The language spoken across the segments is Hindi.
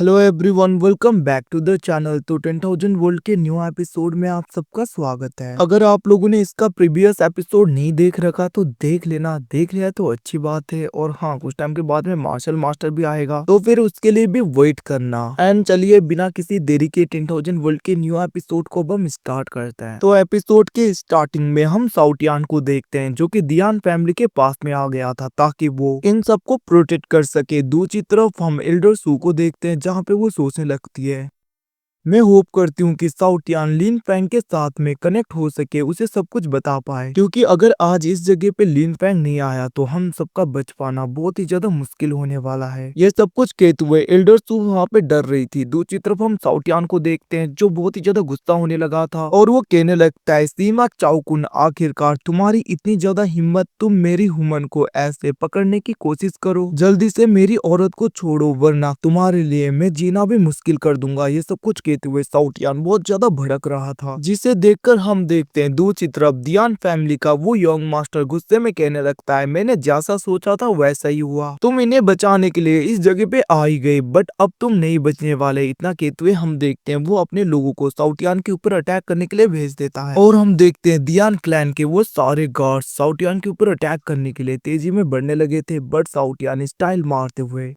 Hello everyone, welcome back to the channel. तो 10,000 वर्ल्ड के न्यू एपिसोड में आप सबका स्वागत है। अगर आप लोगों ने इसका प्रीवियस एपिसोड नहीं देख रखा तो देख लेना, देख लिया तो अच्छी बात है। और हाँ, कुछ टाइम के बाद में मार्शल मास्टर भी आएगा तो फिर उसके लिए भी वेट करना। एंड चलिए बिना किसी देरी के 10,000 वर्ल्ड के न्यू एपिसोड को अब हम स्टार्ट करते हैं। तो एपिसोड के स्टार्टिंग में हम साउटियान को देखते हैं जो कि दियान फैमिली के पास में आ गया था ताकि वो इन सबको प्रोटेक्ट कर सके। दूसरी तरफ हम एल्डर सू को देखते हैं जहाँ पे वो सोचने लगती है। मैं होप करती हूँ कि साउटियान लिन फैंग के साथ में कनेक्ट हो सके, उसे सब कुछ बता पाए, क्योंकि अगर आज इस जगह पे लिन फैंग नहीं आया तो हम सबका बच पाना बहुत ही ज्यादा मुश्किल होने वाला है। ये सब कुछ कहते हुए एल्डर सू वहाँ पे डर रही थी। दूसरी तरफ हम साउटियान को देखते हैं जो बहुत ही ज्यादा गुस्सा होने लगा था और वो कहने लगता है, सीमा चाओकुन, आखिरकार तुम्हारी इतनी ज्यादा हिम्मत, तुम मेरी हुमन को ऐसे पकड़ने की कोशिश करो। जल्दी से मेरी औरत को छोड़ो वरना तुम्हारे लिए मैं जीना भी मुश्किल कर दूंगा। ये सब कुछ कहते हुए साउटियान बहुत ज्यादा भड़क रहा था, जिसे देखकर हम देखते हैं दूसरी तरफ दियान फैमिली का वो यंग मास्टर गुस्से में कहने लगता है, मैंने जैसा सोचा था वैसा ही हुआ। तुम इन्हें बचाने के लिए इस जगह पे आ ही गए, बट अब तुम नहीं बचने वाले। इतना कहते हुए हम देखते हैं वो अपने लोगों को साउटियान के ऊपर अटैक करने के लिए भेज देता है। और हम देखते हैं दियान क्लैन के वो सारे गार्ड्स साउटियान के ऊपर अटैक करने के लिए तेजी में बढ़ने लगे थे, बट साउटियान स्टाइल मारते हुए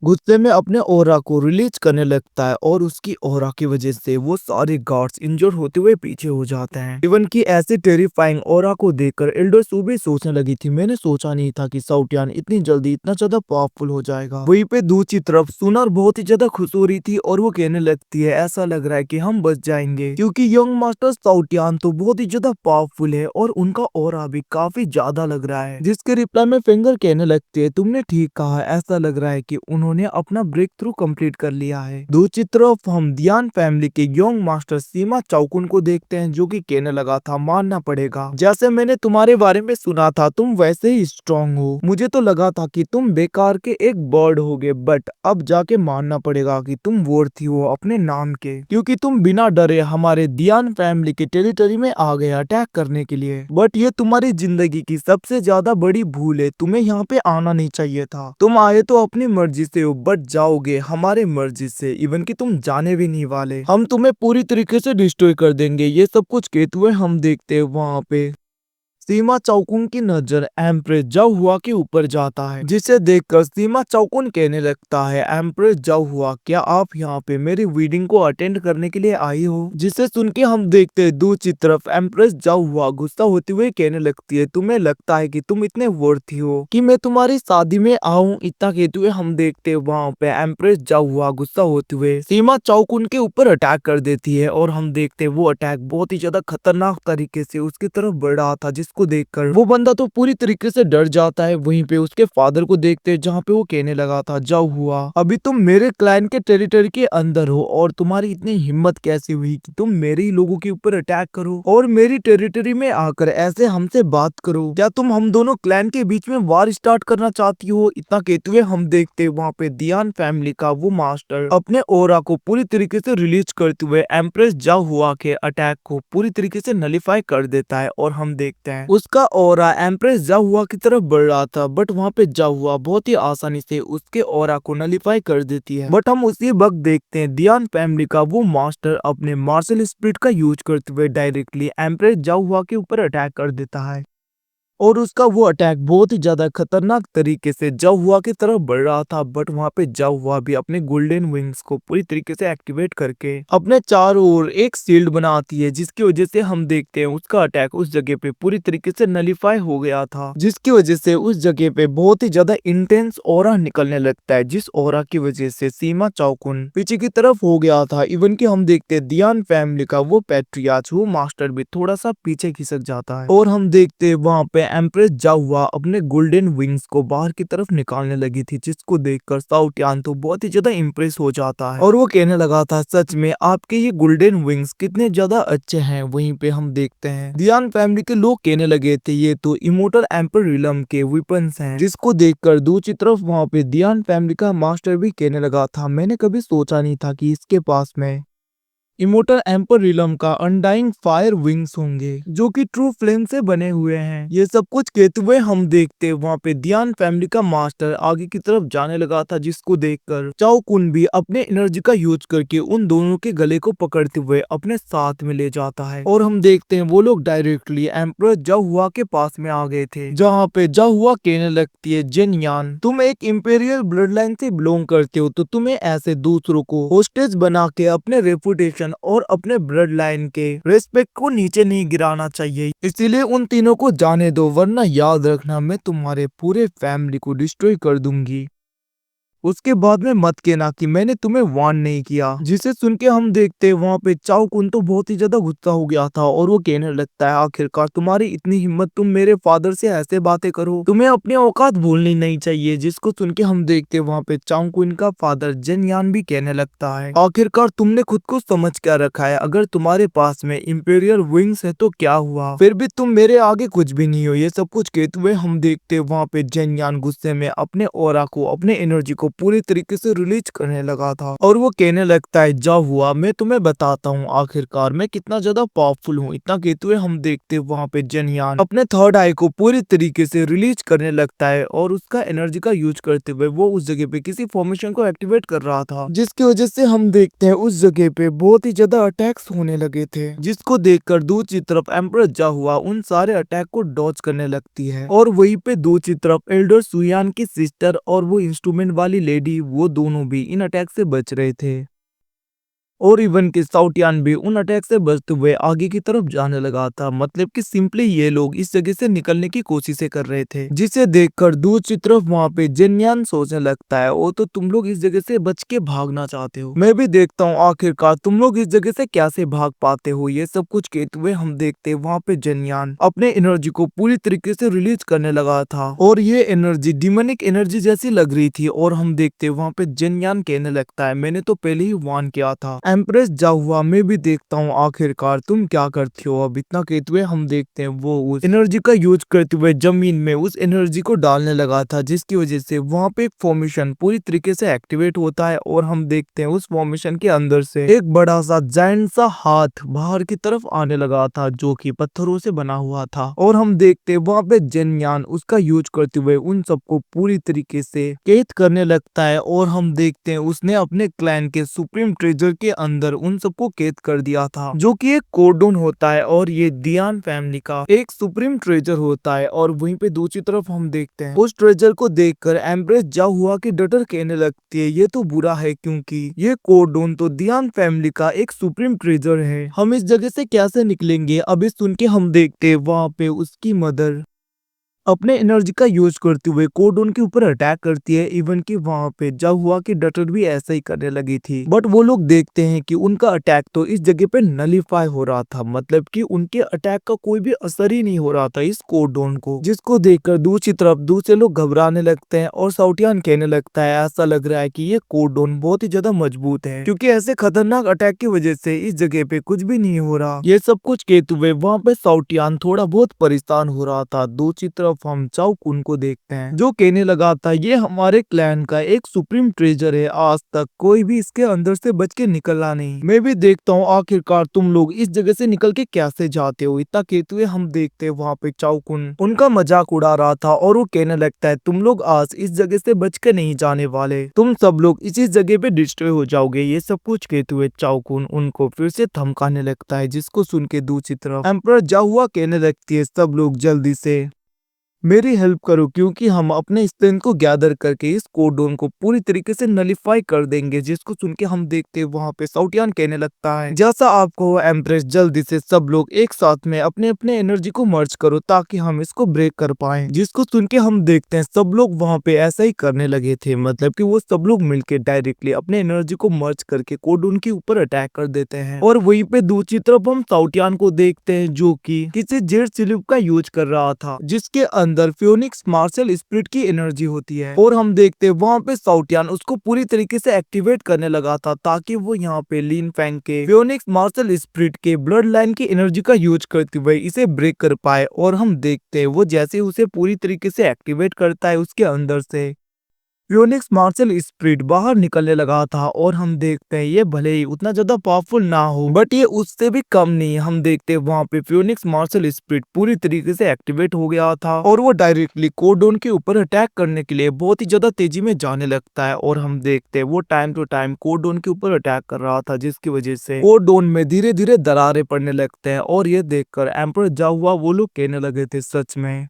गुस्से में अपने ओरा को रिलीज करने लगता है और उसकी ओरा की वजह से वो सारे गार्ड्स इंजर्ड होते हुए पीछे हो जाते हैं। इवन की ऐसे टेरिफाइंग ओरा को देखकर एल्डर सू भी सोचने लगी थी, मैंने सोचा नहीं था कि साउटियान इतनी जल्दी इतना ज्यादा पावरफुल हो जाएगा। वहीं पे दूसरी तरफ सुनर बहुत ही ज्यादा खुश हो रही थी और वो कहने लगती है, ऐसा लग रहा है कि हम बच जाएंगे, क्योंकि यंग मास्टर साउटियान तो बहुत ही ज्यादा पावरफुल है और उनका ओरा भी काफी ज्यादा लग रहा है। जिसके रिप्लाई में फिंगर कहने लगती है, तुमने ठीक कहा, ऐसा लग रहा है कि उन्होंने अपना ब्रेक थ्रू कंप्लीट कर लिया है। दूसरी तरफ हम दियान फैमिली के यंग मास्टर सीमा चाओकुन को देखते हैं जो कि कहने लगा था, मानना पड़ेगा, जैसे मैंने तुम्हारे बारे में सुना था तुम वैसे ही स्ट्रॉन्ग हो। मुझे तो लगा था कि तुम बेकार के एक बर्ड होगे, बट अब जाके मानना पड़ेगा कि तुम वर्थी हो अपने नाम के, क्योंकि तुम बिना डरे हमारे दियान फैमिली के टेरिटरी में आ गए अटैक करने के लिए। बट ये तुम्हारी जिंदगी की सबसे ज्यादा बड़ी भूल है, तुम्हें यहाँ पे आना नहीं चाहिए था। तुम आए तो अपनी मर्जी से हो, बट जाओगे हमारे मर्जी से। इवन कि तुम जाने भी नहीं वाले, हम तुम्हें पूरी तरीके से डिस्ट्रॉय कर देंगे। ये सब कुछ कहते हुए हम देखते हैं वहाँ पे सीमा चाओकुन की नजर एम्प्रेस जाओ हुआ के ऊपर जाता है, जिसे देखकर सीमा चाओकुन कहने लगता है, एम्प्रेस जाओ हुआ, क्या आप यहाँ पे मेरी वेडिंग को अटेंड करने के लिए आई हो? जिसे सुन के हम देखते हैं दूसरी तरफ एम्प्रेस जाओ हुआ गुस्सा होते हुए कहने लगती है, तुम्हें लगता है कि तुम इतने वर्थी हो कि मैं तुम्हारी शादी में आऊं? इतना कहते हुए हम देखते हैं वहाँ पे एम्प्रेस जाओ हुआ गुस्सा होते हुए सीमा चाओकुन के ऊपर अटैक कर देती है। और हम देखते हैं वो अटैक बहुत ही ज्यादा खतरनाक तरीके से उसकी तरफ बढ़ रहा था, जिसको देखकर वो बंदा तो पूरी तरीके से डर जाता है। वहीं पे उसके फादर को देखते हैं जहाँ पे वो कहने लगा था, जाओ हुआ, अभी तुम मेरे क्लाइंट के टेरिटरी के अंदर हो और तुम्हारी इतनी हिम्मत कैसे हुई कि तुम मेरे ही लोगों के ऊपर अटैक करो और मेरी टेरिटरी में आकर ऐसे हमसे बात करो? क्या तुम हम दोनों क्लैन के बीच में वार स्टार्ट करना चाहती हो? इतना कहते हुए हम देखते हैं वहाँ पे दियान फैमिली का वो मास्टर अपने ओरा को पूरी तरीके से रिलीज करते हुए एम्प्रेस जाओ हुआ के अटैक को पूरी तरीके से नलीफाई कर देता है। और हम देखते हैं उसका ओरा एम्प्रेस जाओ हुआ की तरफ बढ़ रहा था, बट वहाँ पे जाओ हुआ बहुत ही आसानी से उसके ओरा को नलीफाई कर देती है। बट हम उसी वक्त देखते हैं दियान फैमिली का वो मास्टर अपने मार्शल स्पिरिट का यूज करते हुए डायरेक्टली एम्प्रेस जाओ हुआ के ऊपर अटैक कर देता है। और उसका वो अटैक बहुत ही ज्यादा खतरनाक तरीके से जाओ हुआ की तरफ बढ़ रहा था, बट वहाँ पे जाओ हुआ भी अपने गोल्डन विंग्स को पूरी तरीके से एक्टिवेट करके अपने चारों ओर एक शील्ड बनाती है, जिसकी वजह से हम देखते हैं उसका अटैक उस जगह पे पूरी तरीके से नलीफाई हो गया था, जिसकी वजह से उस जगह पे बहुत ही ज्यादा इंटेंस ऑरा निकलने लगता है, जिस ऑरा की वजह से सीमा चाओकुन पीछे की तरफ हो गया था। इवन कि हम देखते हैं दियान फैमिली का वो पैट्रियार्च वो मास्टर भी थोड़ा सा पीछे खिसक जाता है। और हम देखते हैं वहाँ पे एम्प्रेस जाओ हुआ अपने गोल्डन विंग्स को बाहर की तरफ निकालने लगी थी, जिसको देखकर साउटियान तो बहुत ही ज्यादा इम्प्रेस हो जाता है और वो कहने लगा था, सच में आपके ये गोल्डन विंग्स कितने ज्यादा अच्छे हैं। वहीं पे हम देखते हैं दियान फैमिली के लोग कहने लगे थे, ये तो इमोर्टल एम्पर रिलम के वेपन्स हैं, जिसको देखकर दूसरी तरफ वहाँ पे दियान फैमिली का मास्टर भी कहने लगा था, मैंने कभी सोचा नहीं था कि इसके पास में इमोर्टल एम्पर रिलम का अनडाइंग फायर विंग्स होंगे जो कि ट्रू फ्लेम से बने हुए हैं। ये सब कुछ कहते हुए हम देखते वहाँ पे दियान फैमिली का मास्टर आगे की तरफ जाने लगा था, जिसको देखकर चाओ कुन भी अपने एनर्जी का यूज करके उन दोनों के गले को पकड़ते हुए अपने साथ में ले जाता है। और हम देखते हैं वो लोग डायरेक्टली एम्परर जाहुआ के पास में आ गए थे, जहाँ पे जाहुआ कहने लगती है, जेनयान तुम एक इंपेरियल ब्लड लाइन से बिलोंग करते हो, तो तुम्हें ऐसे दूसरों को होस्टेज बना के अपने रेपुटेशन और अपने ब्लड लाइन के रेस्पेक्ट को नीचे नहीं गिराना चाहिए। इसीलिए उन तीनों को जाने दो, वरना याद रखना मैं तुम्हारे पूरे फैमिली को डिस्ट्रॉय कर दूंगी। उसके बाद में मत कहना कि मैंने तुम्हें वार्न नहीं किया। जिसे सुन के हम देखते हैं वहाँ पे चाओ कुन तो बहुत ही ज्यादा गुस्सा हो गया था और वो कहने लगता है, आखिरकार तुम्हारी इतनी हिम्मत, तुम मेरे फादर से ऐसे बातें करो, तुम्हें अपनी औकात भूलनी नहीं चाहिए। जिसको सुन के हम देखते हैं वहाँ पे चाओ कुन का फादर जेनयान भी कहने लगता है, आखिरकार तुमने खुद को समझ क्या रखा है, अगर तुम्हारे पास में इंपीरियल विंग्स है तो क्या हुआ, फिर भी तुम मेरे आगे कुछ भी नहीं हो। ये सब कुछ कहते हुए हम देखते हैं वहाँ पे जेनयान गुस्से में अपने ऑरा को, अपने एनर्जी को पूरी तरीके से रिलीज करने लगा था और वो कहने लगता है, जा हुआ मैं तुम्हें बताता हूँ आखिरकार मैं कितना ज्यादा पावरफुल हूँ। इतना कहते हुए हम देखते हैं वहाँ पे जेनयान अपने थर्ड आई को पूरी तरीके से रिलीज करने लगता है और उसका एनर्जी का यूज करते हुए वो उस जगह पे किसी फॉर्मेशन को एक्टिवेट कर रहा था, जिसकी वजह से हम देखते हैं उस जगह पे बहुत ही ज्यादा अटैक्स होने लगे थे। जिसको देखकर दूसरी तरफ एम्परर जाहुआ उन सारे अटैक को डॉज करने लगती है और वहीं पे दूसरी तरफ एल्डर सुयान की सिस्टर और वो इंस्ट्रूमेंट वाली लेडी, वो दोनों भी इन अटैक से बच रहे थे। और इवन के साउटियान भी उन अटैक से बचते हुए आगे की तरफ जाने लगा था। मतलब कि सिंपली ये लोग इस जगह से निकलने की कोशिशें कर रहे थे, जिसे देखकर दूसरी तरफ वहाँ पे जेन्यान सोचने लगता है, ओ तो तुम लोग इस जगह से बच के भागना चाहते हो, मैं भी देखता हूँ आखिरकार तुम लोग इस जगह से कैसे भाग पाते हो। ये सब कुछ कहते हुए हम देखते वहाँ पे जेन्यान अपने एनर्जी को पूरी तरीके से रिलीज करने लगा था और ये एनर्जी डिमोनिक एनर्जी जैसी लग रही थी। और हम देखते वहाँ पे जेन्यान कहने लगता है, मैंने तो पहले ही वार्न किया था एम्प्रेस जाहुआ, मैं भी देखता हूँ आखिरकार तुम क्या करती हो। अब इतना कहते हुए हम देखते हैं वो उस एनर्जी का यूज करते हुए जमीन में उस एनर्जी को डालने लगा था, जिसकी वजह से वहाँ पे एक फॉर्मेशन पूरी तरीके से एक्टिवेट होता है और हम देखते हैं उस फॉर्मेशन के अंदर से एक बड़ा सा जायंट सा हाथ बाहर की तरफ आने लगा था, जो कि पत्थरों से बना हुआ था। और हम देखते हैं वहाँ पे जेन्यान उसका यूज करते हुए उन सबको पूरी तरीके से कैद करने लगता है और हम देखते हैं उसने अपने क्लैन के सुप्रीम ट्रेजर के अंदर उन सबको कैद कर दिया था, जो कि एक कोडोन होता है और ये दियान फैमिली का एक सुप्रीम ट्रेजर होता है। और वहीं पे दूसरी तरफ हम देखते हैं उस ट्रेजर को देखकर एम्प्रेस जाहुआ की डटर कहने लगती है, ये तो बुरा है क्योंकि ये कोडोन तो दियान फैमिली का एक सुप्रीम ट्रेजर है, हम इस जगह से कैसे निकलेंगे। अभी सुन के हम देखते हैं वहाँ पे उसकी मदर अपने एनर्जी का यूज करते हुए कोडोन के ऊपर अटैक करती है। इवन कि वहां पे जाहुआ की डटर भी ऐसा ही करने लगी थी, बट वो लोग देखते हैं कि उनका अटैक तो इस जगह पे नलीफाई हो रहा था, मतलब कि उनके अटैक का कोई भी असर ही नहीं हो रहा था इस कोडोन को। जिसको देखकर दूसरी तरफ दूसरे लोग घबराने लगते हैं और साउटियान कहने लगता है, ऐसा लग रहा है कि ये कोडोन बहुत ही ज्यादा मजबूत है, क्योंकि ऐसे खतरनाक अटैक की वजह से इस जगह पे कुछ भी नहीं हो रहा। ये सब कुछ कहते हुए वहाँ पे साउटियान थोड़ा बहुत परेशान हो रहा था। दूसरी तरफ हम चाओ कुन को देखते हैं, जो कहने लगा था, ये हमारे क्लैन का एक सुप्रीम ट्रेजर है, आज तक कोई भी इसके अंदर से बच के निकला नहीं। मैं भी देखता हूँ आखिरकार तुम लोग इस जगह से निकल के कैसे जाते हो। इतना कहते हुए हम देखते हैं वहाँ पे चाओ कुन उनका मजाक उड़ा रहा था और वो कहने लगता है, तुम लोग आज इस जगह से बच के नहीं जाने वाले, तुम सब लोग इसी जगह पे डिस्ट्रॉय हो जाओगे। ये सब कुछ कहते हुए चाओ कुन उनको फिर से धमकाने लगता है, जिसको सुन के दूसरी तरफ एम्परर जाहुआ कहने लगती है, सब लोग जल्दी से मेरी हेल्प करो, क्योंकि हम अपने स्ट्रेंथ को गैदर करके इस कोडोन को पूरी तरीके से नलीफाई कर देंगे। जिसको सुन के हम देखते हैं वहाँ पे साउटियान कहने लगता है, जैसा आपको एम्प्रेस, जल्दी से सब लोग एक साथ में अपने अपने एनर्जी को मर्ज करो ताकि हम इसको ब्रेक कर पाए। जिसको सुन के हम देखते हैं सब लोग वहाँ पे ऐसा ही करने लगे थे, मतलब कि वो सब लोग मिलके डायरेक्टली अपने एनर्जी को मर्ज करके कोडोन के ऊपर अटैक कर देते हैं। और वहीं पे दूसरी तरफ हम साउटियान को देखते हैं, जो कि किसी जेड स्लिप का यूज कर रहा था, जिसके अंदर फियोनिक्स मार्शल स्पिरिट की एनर्जी होती है। और हम देखते हैं वहाँ पे साउटियान उसको पूरी तरीके से एक्टिवेट करने लगा था, ताकि वो यहाँ पे लिन फैंग के फियोनिक्स मार्शल स्पिरिट के ब्लड लाइन की एनर्जी का यूज करते हुए इसे ब्रेक कर पाए। और हम देखते हैं वो जैसे उसे पूरी तरीके से एक्टिवेट करता है, उसके अंदर से फ्योनिक्स मार्शल स्पिरिट बाहर निकलने लगा था और हम देखते हैं ये भले ही उतना ज्यादा पावरफुल ना हो बट ये उससे भी कम नहीं। हम देखते हैं वहाँ पे फ्योनिक्स मार्शल स्पिरिट पूरी तरीके से एक्टिवेट हो गया था और वो डायरेक्टली कोडोन के ऊपर अटैक करने के लिए बहुत ही ज्यादा तेजी में जाने लगता है। और हम देखते हैं वो टाइम टू टाइम कोडोन के ऊपर अटैक कर रहा था जिसकी वजह से कोडोन में धीरे धीरे दरारें पड़ने लगते हैं। और ये देखकर एम्पर जाहुआ वो लोग कहने लगे थे सच में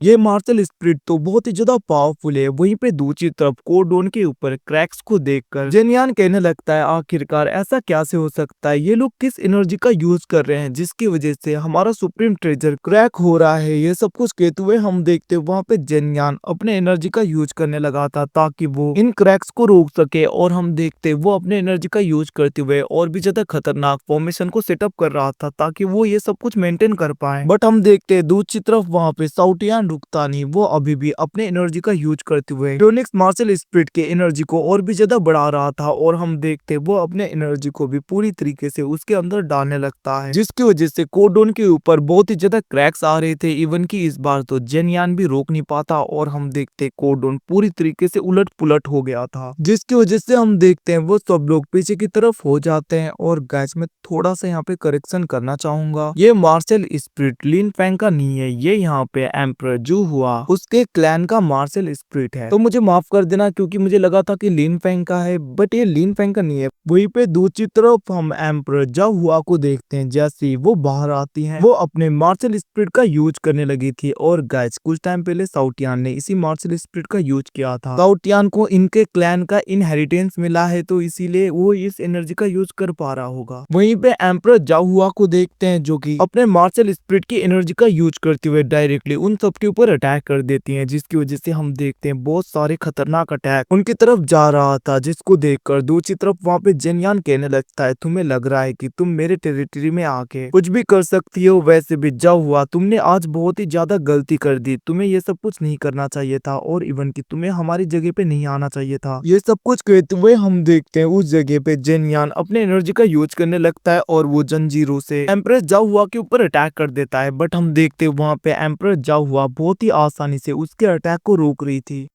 ये मार्शल स्पिरिट तो बहुत ही ज्यादा पावरफुल है। वहीं पे दूसरी तरफ कोडोन के ऊपर क्रैक्स को देखकर जेनियान कहने लगता है आखिरकार ऐसा क्या से हो सकता है, ये लोग किस एनर्जी का यूज कर रहे हैं जिसकी वजह से हमारा सुप्रीम ट्रेजर क्रैक हो रहा है। ये सब कुछ कहते हुए हम देखते वहां पे जेनियान अपने एनर्जी का यूज करने लगा था ताकि वो इन क्रैक्स को रोक सके। और हम देखते वो अपने एनर्जी का यूज करते हुए और भी ज्यादा खतरनाक फॉर्मेशन को सेटअप कर रहा था ताकि वो ये सब कुछ मेंटेन कर पाए। बट हम देखते दूसरी तरफ वहां पे साउटियान रुकता नहीं, वो अभी भी अपने एनर्जी का यूज करते हुए फ्योनिक्स मार्शल स्पिरिट के एनर्जी को और भी ज्यादा बढ़ा रहा था। और हम देखते वो अपने एनर्जी को भी पूरी तरीके से उसके अंदर डालने लगता है जिसकी वजह से कोडोन के ऊपर बहुत ही ज्यादा क्रैक्स आ रहे थे। इवन की इस बार तो जेनियान भी रोक नहीं पाता और हम देखते कोडोन पूरी तरीके से उलट पुलट हो गया था जिसकी वजह से हम देखते हैं वो सब लोग पीछे की तरफ हो जाते हैं। और गैस में थोड़ा सा यहाँ पे करेक्शन करना चाहूंगा, ये मार्शल स्पिरिट लिन फैंग का नहीं है, ये यहाँ पे एम्परर जू हुआ उसके क्लैन का मार्शल स्पिरिट है। तो मुझे माफ कर देना क्योंकि मुझे लगा था कि लिन फैंग का है बट ये लिन फैंग का नहीं है। वहीं पे दूसरी तरफ हम एम्परर जाओ हुआ को देखते हैं, जैसे ही वो बाहर आती हैं वो अपने मार्शल स्पिरिट का यूज करने लगी थी। और गाइस कुछ टाइम पहले साउटियान ने इसी मार्शल स्पिरिट का यूज किया था। साउटियान को इनके क्लैन का इनहेरिटेंस मिला है तो इसीलिए वो इस एनर्जी का यूज कर पा रहा होगा। वहीं पे एम्परर जाओ हुआ को देखते हैं जो कि अपने मार्शल स्पिरिट की एनर्जी का यूज करते हुए डायरेक्टली उन सब के ऊपर अटैक कर देती हैं जिसकी वजह से हम देखते हैं बहुत सारे खतरनाक अटैक उनकी तरफ जा रहा था जिसको देखकर दूसरी तरफ वहां पे जेनियान कहने लगता है तुम्हें लग रहा है कि तुम मेरे टेरिटरी में आके कुछ भी कर सकती हो, वैसे भी जाओ हुआ तुमने आज बहुत ही ज्यादा गलती कर दी, तुम्हें ये सब कुछ नहीं करना चाहिए था और इवन की तुम्हें हमारी जगह पे नहीं आना चाहिए था। ये सब कुछ कहते हुए हम देखते हैं उस जगह पे जेनियान अपने एनर्जी का यूज करने लगता है और वो जंजीरों से एम्प्रेस जाओ हुआ के ऊपर अटैक कर देता है। बट हम देखते हैं वहां पे एम्प्रेस जाओ हुआ बहुत ही आसानी से उसके अटैक को रोक रही थी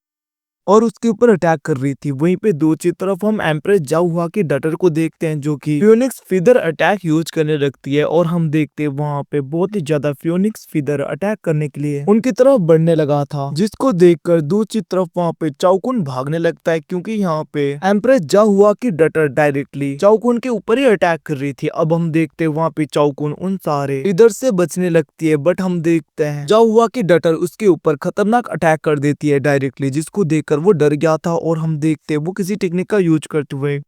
और उसके ऊपर अटैक कर रही थी। वहीं पे दूसरी तरफ हम एम्प्रेस जाओ हुआ की डटर को देखते हैं जो कि फ्योनिक्स फीदर अटैक यूज करने लगती है। और हम देखते हैं वहां पे बहुत ही ज्यादा फ्योनिक्स फीदर अटैक करने के लिए उनकी तरफ बढ़ने लगा था जिसको देखकर दूसरी तरफ वहां पे चाउकुन भागने लगता है क्योंकि यहाँ पे एम्प्रेस जाओ हुआ की डटर डायरेक्टली चाउकुन के ऊपर ही अटैक कर रही थी। अब हम देखते हैं वहां पे चाउकुन उन सारे इधर से बचने लगती है बट हम देखते हैं जाओ हुआ की डटर उसके ऊपर खतरनाक अटैक कर देती है डायरेक्टली जिसको देखकर वो डर गया था। और हम देखते हैं वो किसी टेक्निक का यूज करते हुए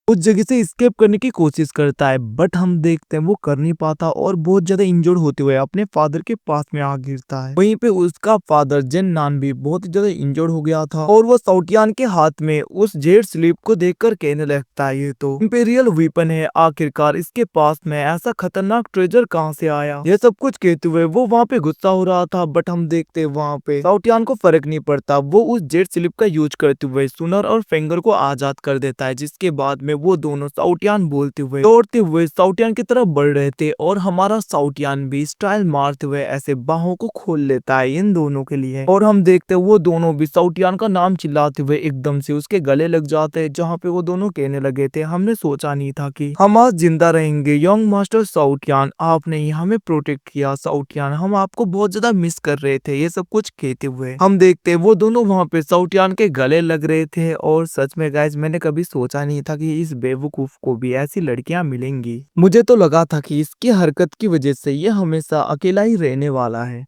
उस जगह से स्केप करने की कोशिश करता है बट हम देखते हैं वो कर नहीं पाता और बहुत ज्यादा इंजर्ड होते हुए अपने फादर के पास में आ गिरता है। वहीं पे उसका फादर जेन नान भी बहुत ज्यादा इंजर्ड हो गया था और वो साउटियान के हाथ में उस जेड स्लीप को देखकर कहने लगता है ये तो इंपीरियल वीपन है, आखिरकार इसके पास में ऐसा खतरनाक ट्रेजर कहाँ से आया। ये सब कुछ कहते हुए वो वहाँ पे गुस्सा हो रहा था बट हम देखते वहाँ पे साउटियान को फर्क नहीं पड़ता, वो उस जेड स्लीप का यूज करते हुए सुनर और फिंगर को आजाद कर देता है जिसके बाद में वो दोनों साउटियान बोलते हुए दौड़ते हुए साउटियान की तरफ बढ़ रहे थे। और हमारा साउटियान भी स्टाइल मारते हुए ऐसे बाहों को खोल लेता है इन दोनों के लिए। और हम देखते वो दोनों भी साउटियान का नाम चिल्लाते हुए एकदम से उसके गले लग जाते हैं जहाँ पे वो दोनों कहने लगे थे हमने सोचा नहीं था कि हम आज जिंदा रहेंगे, यंग मास्टर साउटियान आपने ही हमें प्रोटेक्ट किया, साउटियान हम आपको बहुत ज्यादा मिस कर रहे थे। ये सब कुछ कहते हुए हम देखते वो दोनों वहाँ पे साउटियान के गले लग रहे थे। और सच में गाइस मैंने कभी सोचा नहीं था कि इस बेवकूफ को भी ऐसी लड़कियां मिलेंगी। मुझे तो लगा था कि इसकी हरकत की वजह से ये हमेशा अकेला ही रहने वाला है।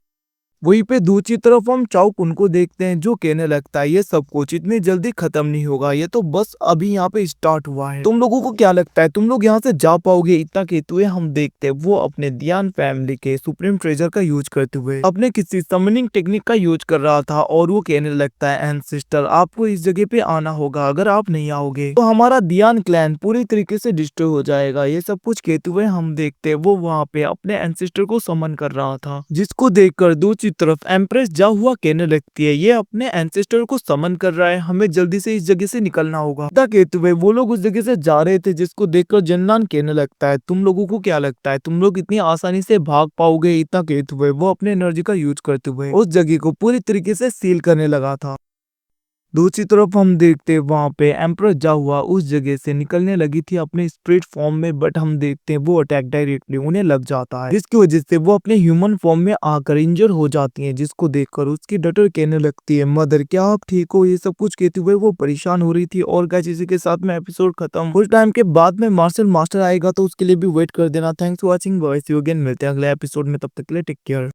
वहीं पे दूसरी तरफ हम चाउकुन को देखते हैं जो कहने लगता है ये सब कुछ इतनी जल्दी खत्म नहीं होगा, ये तो बस अभी यहाँ पे स्टार्ट हुआ है। तुम लोगों को क्या लगता है तुम लोग यहाँ से जा पाओगे? इतना कहते हुए हम देखते हैं वो अपने दियान फैमिली के सुप्रीम ट्रेजर का यूज करते हुए अपने किसी समनिंग टेक्निक का यूज कर रहा था और वो कहने लगता है एंसेस्टर आपको इस जगह पे आना होगा, अगर आप नहीं आओगे तो हमारा दियान क्लैन पूरी तरीके से डिस्ट्रॉय हो जाएगा। ये सब कुछ कहते हुए हम देखते हैं वो वहाँ पे अपने एंसेस्टर को समन कर रहा था जिसको देखकर दूसरी तरफ एम्प्रेस जा हुआ कहने लगती है ये अपने एंसेस्टर को समन कर रहा है, हमें जल्दी से इस जगह से निकलना होगा। इतना कहते हुए वो लोग उस जगह से जा रहे थे जिसको देखकर जन्नान कहने लगता है तुम लोगों को क्या लगता है तुम लोग इतनी आसानी से भाग पाओगे? इतना कहते हुए वो अपने एनर्जी का यूज करते हुए उस जगह को पूरी तरीके से सील करने लगा था। दूसरी तरफ हम देखते हैं वहाँ पे एम्परर जाहुआ उस जगह से निकलने लगी थी अपने स्पिरिट फॉर्म में, बट हम देखते हैं वो अटैक डायरेक्टली उन्हें लग जाता है, जिसकी वजह से वो अपने ह्यूमन फॉर्म में आकर इंजर हो जाती हैं, जिसको देखकर उसकी डॉटर कहने लगती है मदर क्या आप ठीक हो, ये सब कुछ कहते हुए वो परेशान हो रही थी। और गाइस इसी के साथ में एपिसोड खत्म। कुछ टाइम के बाद में मार्शल मास्टर आएगा तो उसके लिए भी वेट कर देना। Thanks for watching, boys, you again, मिलते हैं अगले एपिसोड में, तब तक के लिए टेक केयर।